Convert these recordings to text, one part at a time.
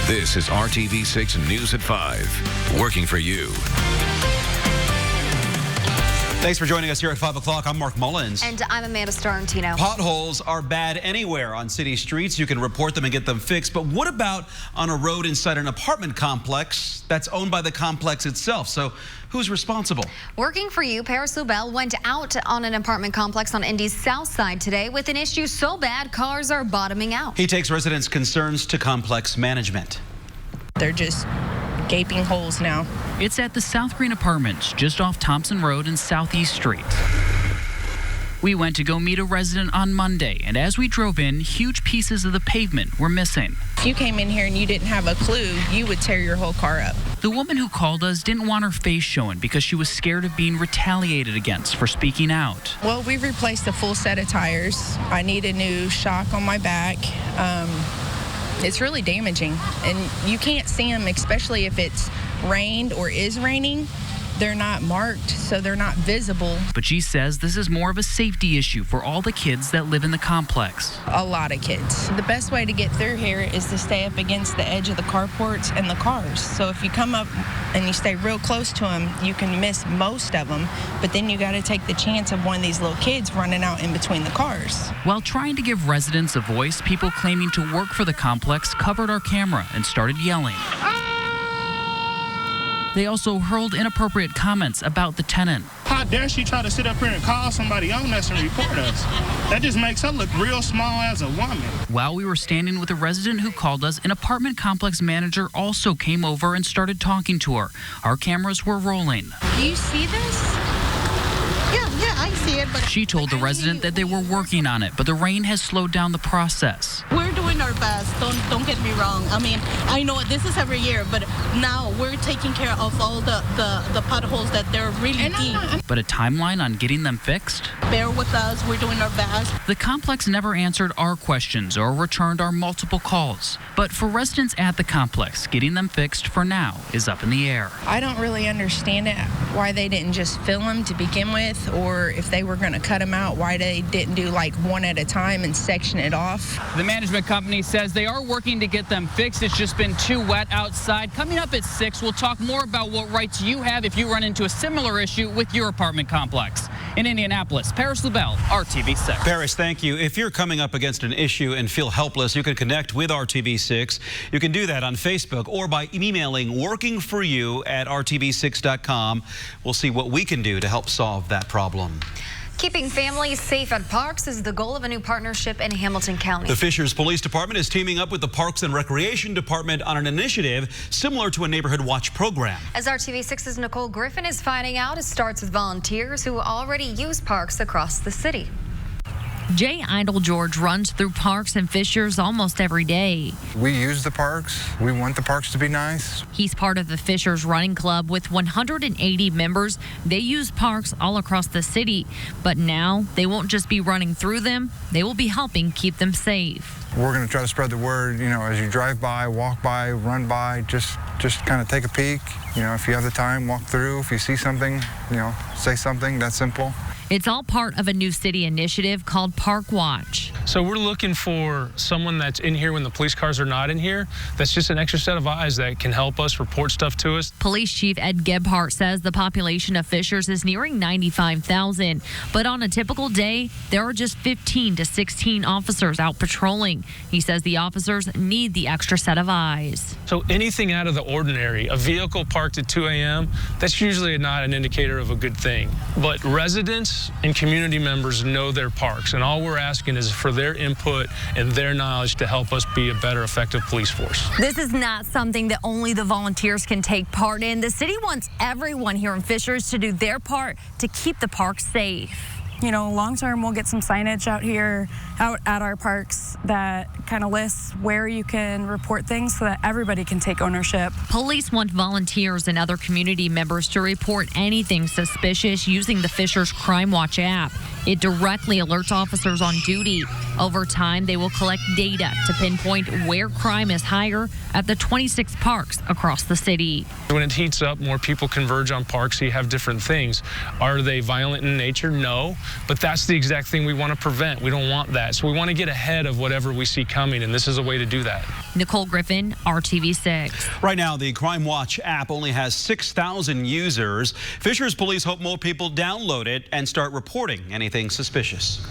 This is RTV6 News at 5, working for you. Thanks for joining us here at 5 o'clock. I'm Mark Mullins. And I'm Amanda Starantino. Potholes are bad anywhere on city streets. You can report them and get them fixed. But what about on a road inside an apartment complex that's owned by the complex itself? So who's responsible? Working for you, Paris Lubell went out on an apartment complex on Indy's south side today with an issue so bad cars are bottoming out. He takes residents' concerns to complex management. They're just gaping holes now. It's at the South Green Apartments, just off Thompson Road and Southeast Street. We went to go meet a resident on Monday, and as we drove in, huge pieces of the pavement were missing. If you came in here and you didn't have a clue, you would tear your whole car up. The woman who called us didn't want her face showing because she was scared of being retaliated against for speaking out. Well, we've replaced a full set of tires. I need a new shock on my back. It's really damaging, and you can't see them, especially if it's rained or is raining. They're not marked, so they're not visible. But she says this is more of a safety issue for all the kids that live in the complex. A lot of kids. The best way to get through here is to stay up against the edge of the carports and the cars. So if you come up and you stay real close to them, you can miss most of them, but then you got to take the chance of one of these little kids running out in between the cars. While trying to give residents a voice, people claiming to work for the complex covered our camera and started yelling. They also hurled inappropriate comments about the tenant. How dare she try to sit up here and call somebody on us and report us? That just makes her look real small as a woman. While we were standing with a resident who called us, an apartment complex manager also came over and started talking to her. Our cameras were rolling. Do you see this? Yeah, I see it. But she told the resident that they were working on it, but the rain has slowed down the process. We're doing our best. Don't get me wrong. I mean, I know this is every year, but now we're taking care of all the potholes that they're really deep. But a timeline on getting them fixed? Bear with us. We're doing our best. The complex never answered our questions or returned our multiple calls. But for residents at the complex, getting them fixed for now is up in the air. I don't really understand it, why they didn't just fill them to begin with, or if they were going to cut them out, why they didn't do like one at a time and section it off. The management company says they are working to get them fixed. It's just been too wet outside. Coming up at 6, we'll talk more about what rights you have if you run into a similar issue with your apartment complex. In Indianapolis, Paris Lubell, RTV6. Paris, thank you. If you're coming up against an issue and feel helpless, you can connect with RTV6. You can do that on Facebook or by emailing workingforyou@rtv6.com. We'll see what we can do to help solve that problem. Keeping families safe at parks is the goal of a new partnership in Hamilton County. The Fishers Police Department is teaming up with the Parks and Recreation Department on an initiative similar to a neighborhood watch program. As RTV6's Nicole Griffin is finding out, it starts with volunteers who already use parks across the city. Jay Idle George runs through parks and Fishers almost every day. We use the parks. We want the parks to be nice. He's part of the Fishers Running Club with 180 members. They use parks all across the city, but now they won't just be running through them. They will be helping keep them safe. We're going to try to spread the word, as you drive by, walk by, run by, just kind of take a peek. If you have the time, walk through. If you see something, say something. That's simple. It's all part of a new city initiative called Park Watch. So we're looking for someone that's in here when the police cars are not in here. That's just an extra set of eyes that can help us report stuff to us. Police Chief Ed Gebhardt says the population of Fishers is nearing 95,000. But on a typical day, there are just 15 to 16 officers out patrolling. He says the officers need the extra set of eyes. So anything out of the ordinary, a vehicle parked at 2 a.m., that's usually not an indicator of a good thing. But residents and community members know their parks, and all we're asking is for their input and their knowledge to help us be a better, effective police force. This is not something that only the volunteers can take part in. The city wants everyone here in Fishers to do their part to keep the park safe. Long term, we'll get some signage out at our parks that kind of lists where you can report things so that everybody can take ownership. Police want volunteers and other community members to report anything suspicious using the Fishers Crime Watch app. It directly alerts officers on duty. Over time, they will collect data to pinpoint where crime is higher at the 26 parks across the city. When it heats up, more people converge on parks, so you have different things. Are they violent in nature? No. but that's the exact thing we want to prevent. We don't want that. So we want to get ahead of whatever we see coming, and this is a way to do that. Nicole Griffin, RTV6. Right now, the Crime Watch app only has 6,000 users. Fishers police hope more people download it and start reporting anything suspicious.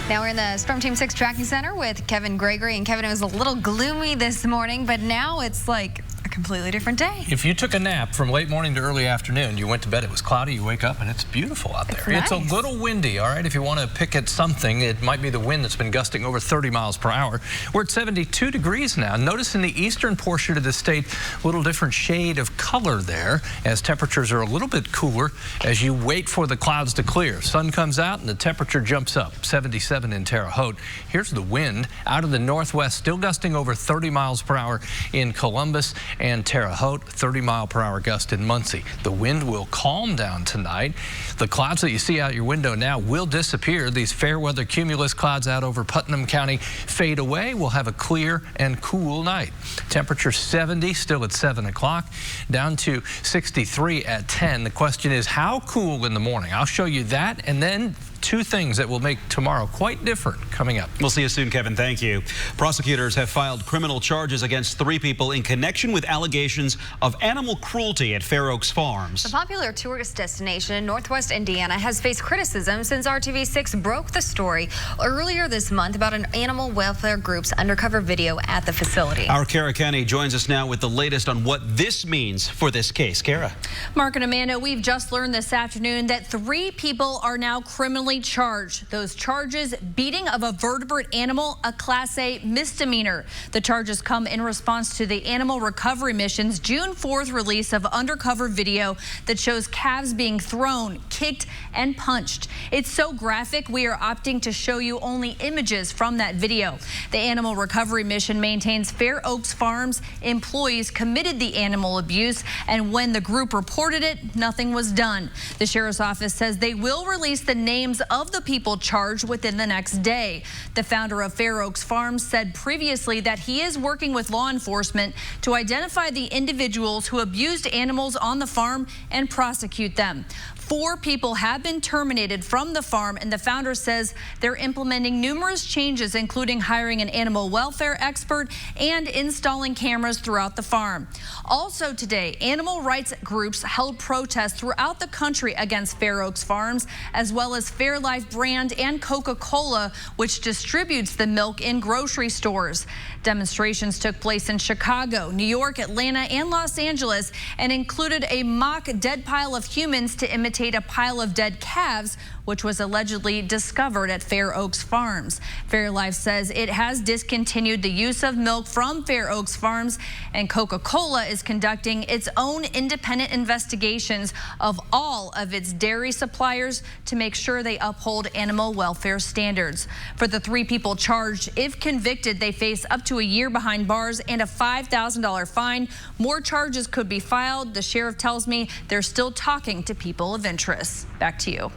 Now we're in the Storm Team 6 Tracking Center with Kevin Gregory. And Kevin, it was a little gloomy this morning, but now it's like a completely different day. If you took a nap from late morning to early afternoon, you went to bed, it was cloudy, you wake up and it's beautiful out there. It's a little windy, all right? If you want to pick at something, it might be the wind that's been gusting over 30 miles per hour. We're at 72 degrees now. Notice in the eastern portion of the state, a little different shade of color there as temperatures are a little bit cooler as you wait for the clouds to clear. Sun comes out and the temperature jumps up, 77 in Terre Haute. Here's the wind out of the northwest, still gusting over 30 miles per hour in Columbus and Terre Haute, 30-mile-per-hour gust in Muncie. The wind will calm down tonight. The clouds that you see out your window now will disappear. These fair weather cumulus clouds out over Putnam County fade away. We'll have a clear and cool night. Temperature 70, still at 7 o'clock, down to 63 at 10. The question is how cool in the morning? I'll show you that, and then two things that will make tomorrow quite different coming up. We'll see you soon, Kevin. Thank you. Prosecutors have filed criminal charges against 3 people in connection with allegations of animal cruelty at Fair Oaks Farms. The popular tourist destination in northwest Indiana has faced criticism since RTV6 broke the story earlier this month about an animal welfare group's undercover video at the facility. Our Kara Kenny joins us now with the latest on what this means for this case. Kara. Mark and Amanda, we've just learned this afternoon that 3 people are now criminally charged. Those charges: beating of a vertebrate animal, a Class A misdemeanor. The charges come in response to the Animal Recovery Mission's June 4th release of undercover video that shows calves being thrown, kicked, and punched. It's so graphic, we are opting to show you only images from that video. The Animal Recovery Mission maintains Fair Oaks Farms employees committed the animal abuse, and when the group reported it, nothing was done. The sheriff's office says they will release the names of the people charged within the next day. The founder of Fair Oaks Farms said previously that he is working with law enforcement to identify the individuals who abused animals on the farm and prosecute them. 4 people have been terminated from the farm, and the founder says they're implementing numerous changes, including hiring an animal welfare expert and installing cameras throughout the farm. Also today, animal rights groups held protests throughout the country against Fair Oaks Farms, as well as Fairlife brand and Coca-Cola, which distributes the milk in grocery stores. Demonstrations took place in Chicago, New York, Atlanta, and Los Angeles, and included a mock dead pile of humans to imitate a pile of dead calves, which was allegedly discovered at Fair Oaks Farms. Fairlife says it has discontinued the use of milk from Fair Oaks Farms, and Coca-Cola is conducting its own independent investigations of all of its dairy suppliers to make sure they uphold animal welfare standards. For the 3 people charged, if convicted, they face up to a year behind bars and a $5,000 fine. More charges could be filed. The sheriff tells me they're still talking to people of interest. Back to you.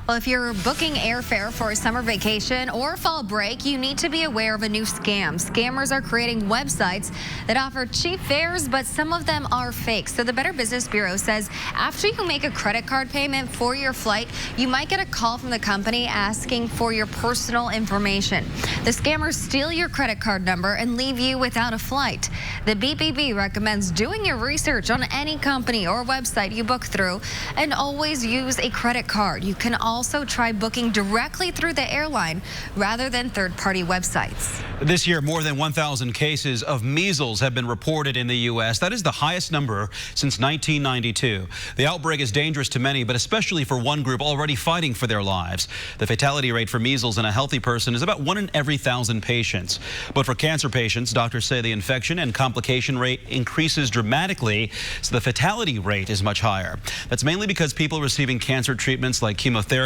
Well, if you're booking airfare for a summer vacation or fall break, you need to be aware of a new scam. Scammers are creating websites that offer cheap fares, but some of them are fake. So the Better Business Bureau says after you make a credit card payment for your flight, you might get a call from the company asking for your personal information. The scammers steal your credit card number and leave you without a flight. The BBB recommends doing your research on any company or website you book through and always use a credit card. You can also try booking directly through the airline rather than third-party websites. This year, more than 1,000 cases of measles have been reported in the U.S. That is the highest number since 1992. The outbreak is dangerous to many, but especially for one group already fighting for their lives. The fatality rate for measles in a healthy person is about 1 in every 1,000 patients. But for cancer patients, doctors say the infection and complication rate increases dramatically, so the fatality rate is much higher. That's mainly because people receiving cancer treatments like chemotherapy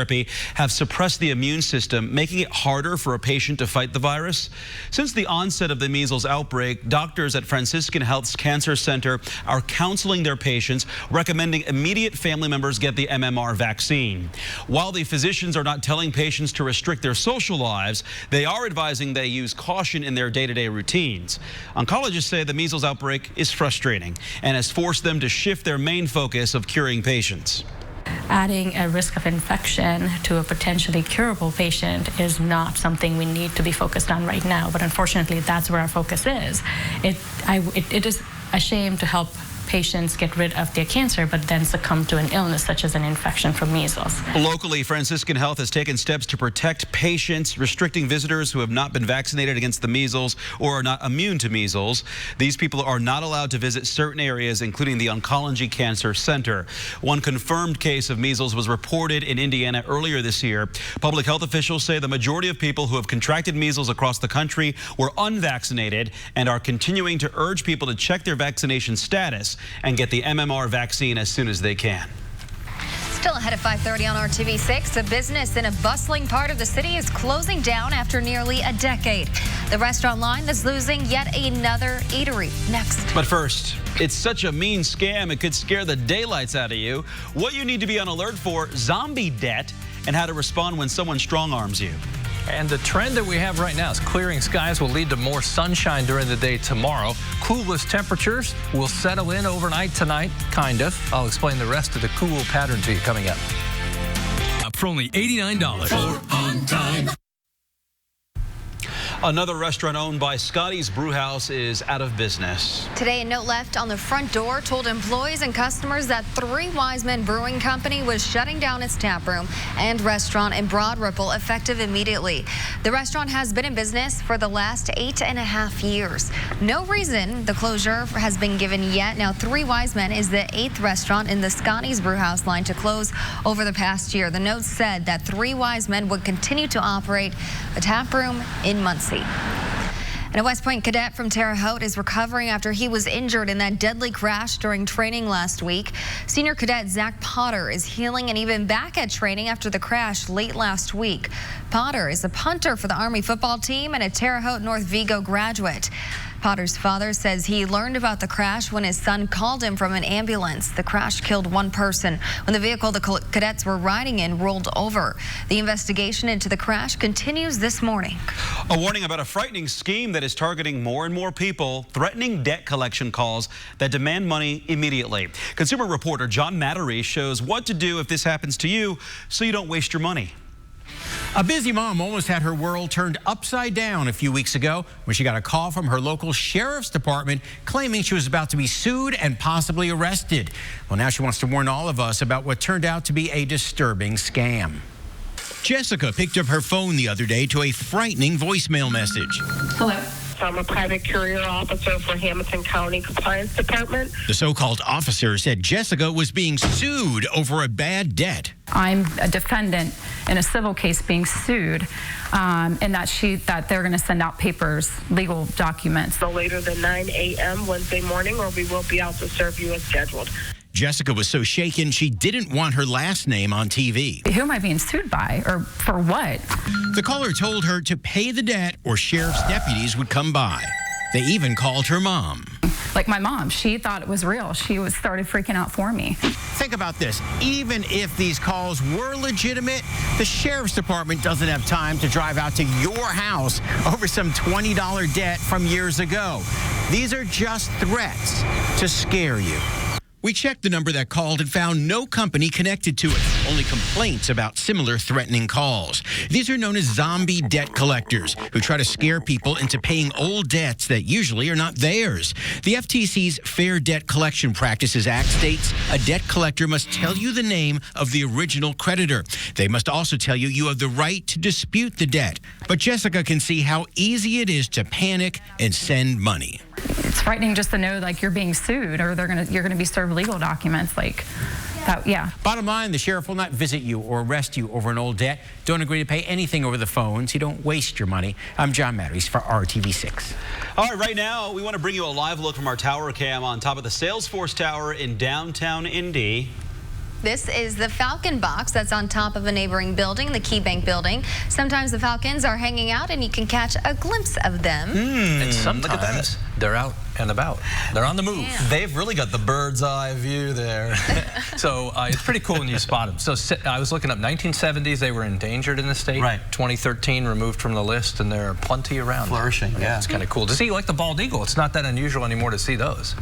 have suppressed the immune system, making it harder for a patient to fight the virus. Since the onset of the measles outbreak, doctors at Franciscan Health's Cancer Center are counseling their patients, recommending immediate family members get the MMR vaccine. While the physicians are not telling patients to restrict their social lives, they are advising they use caution in their day-to-day routines. Oncologists say the measles outbreak is frustrating and has forced them to shift their main focus of curing patients. adding a risk of infection to a potentially curable patient is not something we need to be focused on right now. But unfortunately, that's where our focus is. It is a shame to help patients get rid of their cancer, but then succumb to an illness such as an infection from measles. Locally, Franciscan Health has taken steps to protect patients, restricting visitors who have not been vaccinated against the measles or are not immune to measles. These people are not allowed to visit certain areas, including the Oncology Cancer Center. One confirmed case of measles was reported in Indiana earlier this year. Public health officials say the majority of people who have contracted measles across the country were unvaccinated and are continuing to urge people to check their vaccination status and get the MMR vaccine as soon as they can. Still ahead at 5:30 on RTV6, a business in a bustling part of the city is closing down after nearly a decade. The restaurant line that's losing yet another eatery. Next. But first, it's such a mean scam, it could scare the daylights out of you. What you need to be on alert for, zombie debt, and how to respond when someone strong-arms you. And the trend that we have right now is clearing skies will lead to more sunshine during the day tomorrow. Coolest temperatures will settle in overnight tonight, kind of. I'll explain the rest of the cool pattern to you coming up. Up for only $89. For on time. Another restaurant owned by Scotty's Brewhouse is out of business. Today, a note left on the front door told employees and customers that Three Wise Men Brewing Company was shutting down its tap room and restaurant in Broad Ripple effective immediately. The restaurant has been in business for the last 8.5 years. No reason the closure has been given yet. Now, Three Wise Men is the 8th restaurant in the Scotty's Brewhouse line to close over the past year. The note said that Three Wise Men would continue to operate a tap room in Muncie. And a West Point cadet from Terre Haute is recovering after he was injured in that deadly crash during training last week. Senior cadet Zach Potter is healing and even back at training after the crash late last week. Potter is a punter for the Army football team and a Terre Haute North Vigo graduate. Potter's father says he learned about the crash when his son called him from an ambulance. The crash killed one person when the vehicle the cadets were riding in rolled over. The investigation into the crash continues this morning. A warning about a frightening scheme that is targeting more and more people, threatening debt collection calls that demand money immediately. Consumer reporter John Mattery shows what to do if this happens to you so you don't waste your money. A busy mom almost had her world turned upside down a few weeks ago when she got a call from her local sheriff's department claiming she was about to be sued and possibly arrested. Well, now she wants to warn all of us about what turned out to be a disturbing scam. Jessica picked up her phone the other day to a frightening voicemail message. Hello. I'm a private courier officer for Hamilton County Compliance Department. The so-called officer said Jessica was being sued over a bad debt. I'm a defendant in a civil case being sued, and that they're going to send out papers, legal documents. No later than 9 a.m. Wednesday morning, or we will be out to serve you as scheduled. Jessica was so shaken she didn't want her last name on TV. Who am I being sued by, or for what? The caller told her to pay the debt or sheriff's deputies would come by. They even called her mom. Like my mom, she thought it was real. She started freaking out for me. Think about this. Even if these calls were legitimate, the sheriff's department doesn't have time to drive out to your house over some $20 debt from years ago. These are just threats to scare you. We checked the number that called and found no company connected to it, only complaints about similar threatening calls. These are known as zombie debt collectors who try to scare people into paying old debts that usually are not theirs. The FTC's Fair Debt Collection Practices Act states a debt collector must tell you the name of the original creditor. They must also tell you you have the right to dispute the debt. But Jessica can see how easy it is to panic and send money. It's frightening just to know like you're being sued or you're gonna be served legal documents like that. Yeah. Bottom line, the sheriff will not visit you or arrest you over an old debt. Don't agree to pay anything over the phone so you don't waste your money. I'm John Matteries for RTV6. All right, now we want to bring you a live look from our tower cam on top of the Salesforce Tower in downtown Indy. This is the Falcon box that's on top of a neighboring building, the KeyBank building. Sometimes the Falcons are hanging out and you can catch a glimpse of them. And sometimes they're out and about. They're on the move. Yeah. They've really got the bird's eye view there. So it's pretty cool when you spot them. So I was looking up 1970s, they were endangered in the state. Right. 2013 removed from the list, and there are plenty around. Flourishing, yeah. It's kind of cool to see, like the bald eagle. It's not that unusual anymore to see those.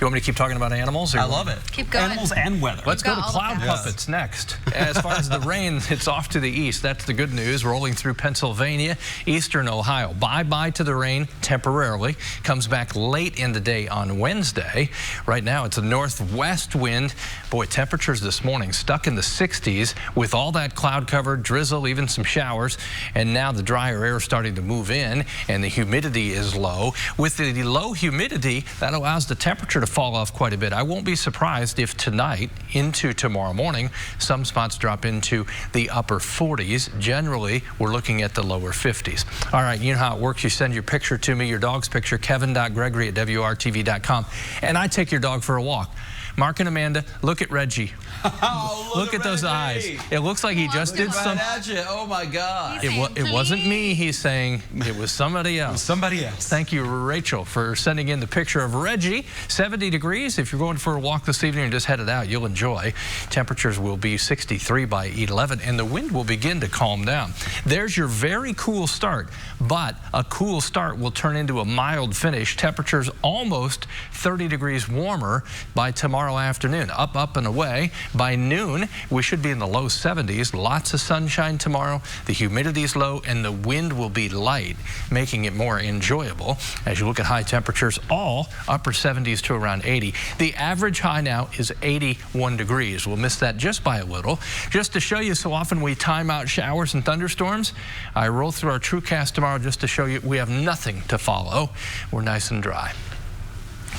You want me to keep talking about animals? I love it. Keep going. Animals and weather. Let's go to cloud puppets next. As far as the rain, it's off to the east. That's the good news. Rolling through Pennsylvania, eastern Ohio. Bye-bye to the rain temporarily. Comes back late in the day on Wednesday. Right now, it's a northwest wind. Boy, temperatures this morning stuck in the 60s with all that cloud cover, drizzle, even some showers. And now the drier air is starting to move in and the humidity is low. With the low humidity, that allows the temperature to fall off quite a bit. I won't be surprised if tonight into tomorrow morning, some spots drop into the upper 40s. Generally, we're looking at the lower 50s. All right, you know how it works. You send your picture to me, your dog's picture, kevin.gregory@WRTV.com, and I take your dog for a walk. Mark and Amanda, look at Reggie. Oh, look at those eyes. It looks like he just did something. Oh my God. It wasn't me, he's saying. It was somebody else. Somebody else. Thank you, Rachel, for sending in the picture of Reggie. 70 degrees. If you're going for a walk this evening and just headed out, you'll enjoy. Temperatures will be 63 by 11, and the wind will begin to calm down. There's your very cool start, but a cool start will turn into a mild finish. Temperatures almost 30 degrees warmer by tomorrow afternoon. Up and away. By noon, we should be in the low 70s. Lots of sunshine tomorrow. The humidity's low and the wind will be light, making it more enjoyable. As you look at high temperatures, all upper 70s to around 80. The average high now is 81 degrees. We'll miss that just by a little. Just to show you, so often we time out showers and thunderstorms. I roll through our TrueCast tomorrow just to show you we have nothing to follow. We're nice and dry.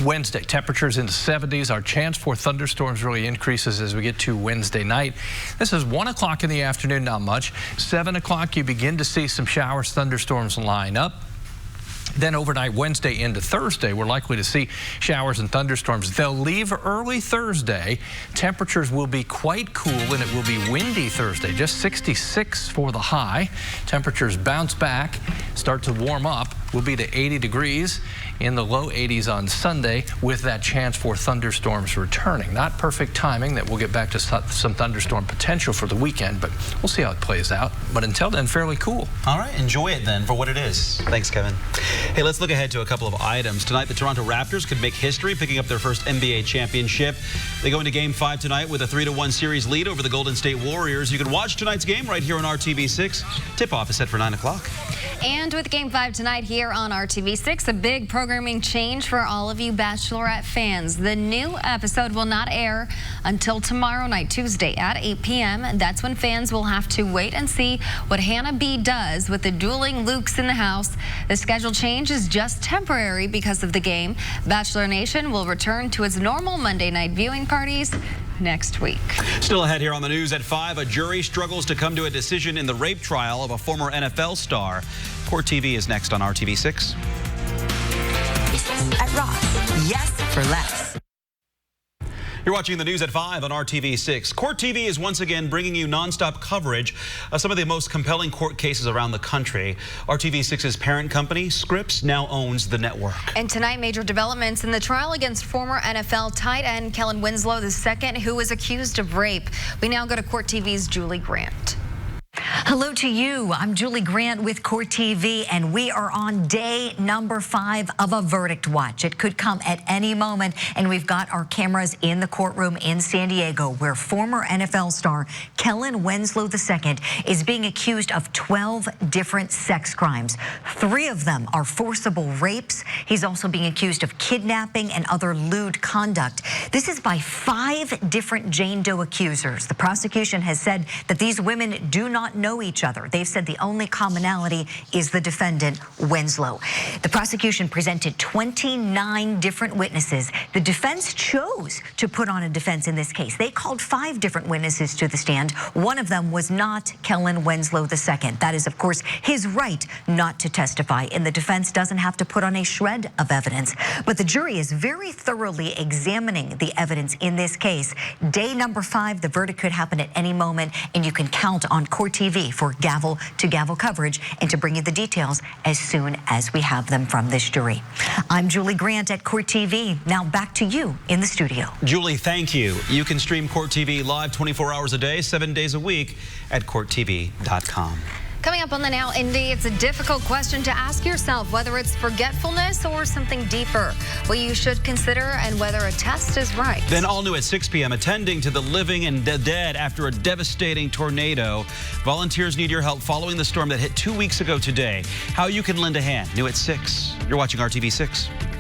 Wednesday, temperatures in the 70s. Our chance for thunderstorms really increases as we get to Wednesday night. This is 1 o'clock in the afternoon, not much. 7 o'clock, you begin to see some showers, thunderstorms line up. Then overnight Wednesday into Thursday, we're likely to see showers and thunderstorms. They'll leave early Thursday. Temperatures will be quite cool, and it will be windy Thursday. Just 66 for the high. Temperatures bounce back, start to warm up. We'll be to 80 degrees in the low 80s on Sunday with that chance for thunderstorms returning. Not perfect timing. That we'll get back to some thunderstorm potential for the weekend, but we'll see how it plays out. But until then, fairly cool. All right, enjoy it then for what it is. Thanks, Kevin. Hey, let's look ahead to a couple of items. Tonight, the Toronto Raptors could make history, picking up their first NBA championship. They go into Game 5 tonight with a 3-1 series lead over the Golden State Warriors. You can watch tonight's game right here on RTV6. Tip-off is set for 9 o'clock. And with Game 5 tonight here on RTV6, a big programming change for all of you Bachelorette fans. The new episode will not air until tomorrow night, Tuesday at 8 p.m. That's when fans will have to wait and see what Hannah B does with the dueling Lukes in the house. The schedule change is just temporary because of the game. Bachelor Nation will return to its normal Monday night viewing parties next week. Still ahead here on the news at 5, a jury struggles to come to a decision in the rape trial of a former NFL star. Court TV is next on RTV6. At Ross, yes for less. You're watching the news at 5 on RTV6. Court TV is once again bringing you nonstop coverage of some of the most compelling court cases around the country. RTV6's parent company, Scripps, now owns the network. And tonight, major developments in the trial against former NFL tight end Kellen Winslow II, who is accused of rape. We now go to Court TV's Julie Grant. Hello to you. I'm Julie Grant with Court TV, and we are on day number 5 of a verdict watch. It could come at any moment, and we've got our cameras in the courtroom in San Diego, where former NFL star Kellen Winslow II is being accused of 12 different sex crimes. 3 of them are forcible rapes. He's also being accused of kidnapping and other lewd conduct. This is by 5 different Jane Doe accusers. The prosecution has said that these women do not know each other. They've said the only commonality is the defendant, Winslow. The prosecution presented 29 different witnesses. The defense chose to put on a defense in this case. They called 5 different witnesses to the stand. One of them was not Kellen Winslow II. That is, of course, his right not to testify, and the defense doesn't have to put on a shred of evidence. But the jury is very thoroughly examining the evidence in this case. Day number 5, the verdict could happen at any moment, and you can count on Court TV for gavel-to-gavel coverage and to bring you the details as soon as we have them from this jury. I'm Julie Grant at Court TV. Now back to you in the studio. Julie, thank you. You can stream Court TV live 24 hours a day, 7 days a week at courttv.com. Coming up on the Now, Indy, it's a difficult question to ask yourself whether it's forgetfulness or something deeper. What you should consider and whether a test is right. Then all new at 6 p.m. attending to the living and the dead after a devastating tornado. Volunteers need your help following the storm that hit 2 weeks ago today. How you can lend a hand. New at 6. You're watching RTV6.